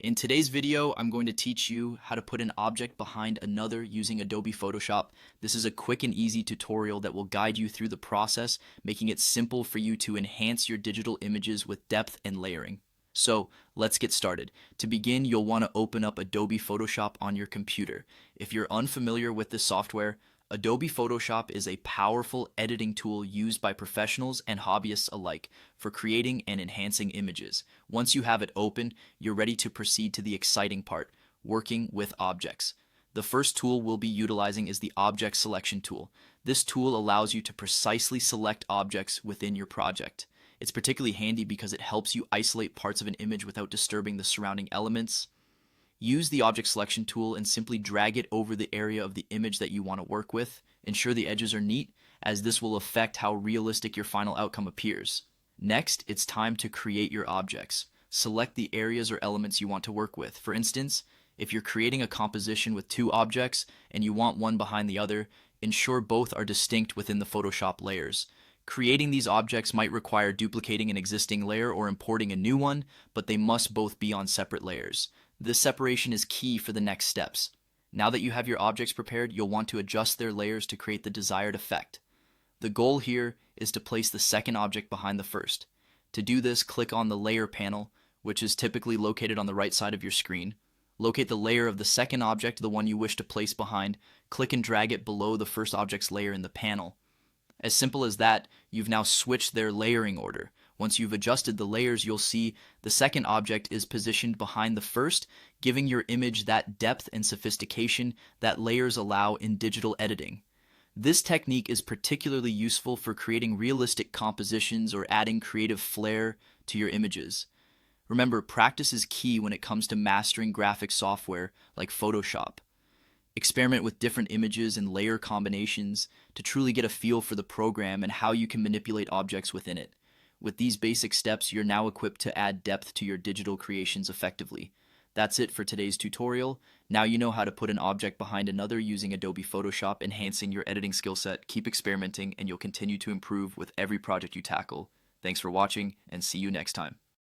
In today's video, I'm going to teach you how to put an object behind another using Adobe Photoshop. This is a quick and easy tutorial that will guide you through the process, making it simple for you to enhance your digital images with depth and layering. So let's get started. To begin, you'll want to open up Adobe Photoshop on your computer. If you're unfamiliar with this software, Adobe Photoshop is a powerful editing tool used by professionals and hobbyists alike for creating and enhancing images. Once you have it open, you're ready to proceed to the exciting part, working with objects. The first tool we'll be utilizing is the Object Selection tool. This tool allows you to precisely select objects within your project. It's particularly handy because it helps you isolate parts of an image without disturbing the surrounding elements. Use the Object Selection tool and simply drag it over the area of the image that you want to work with. Ensure the edges are neat, as this will affect how realistic your final outcome appears. Next, it's time to create your objects. Select the areas or elements you want to work with. For instance, if you're creating a composition with two objects and you want one behind the other, ensure both are distinct within the Photoshop layers. Creating these objects might require duplicating an existing layer or importing a new one, but they must both be on separate layers. This separation is key for the next steps. Now that you have your objects prepared, you'll want to adjust their layers to create the desired effect. The goal here is to place the second object behind the first. To do this, click on the Layer panel, which is typically located on the right side of your screen. Locate the layer of the second object, the one you wish to place behind. Click and drag it below the first object's layer in the panel. As simple as that, you've now switched their layering order. Once you've adjusted the layers, you'll see the second object is positioned behind the first, giving your image that depth and sophistication that layers allow in digital editing. This technique is particularly useful for creating realistic compositions or adding creative flair to your images. Remember, practice is key when it comes to mastering graphic software like Photoshop. Experiment with different images and layer combinations to truly get a feel for the program and how you can manipulate objects within it. With these basic steps, you're now equipped to add depth to your digital creations effectively. That's it for today's tutorial. Now you know how to put an object behind another using Adobe Photoshop, enhancing your editing skill set. Keep experimenting and you'll continue to improve with every project you tackle. Thanks for watching and see you next time.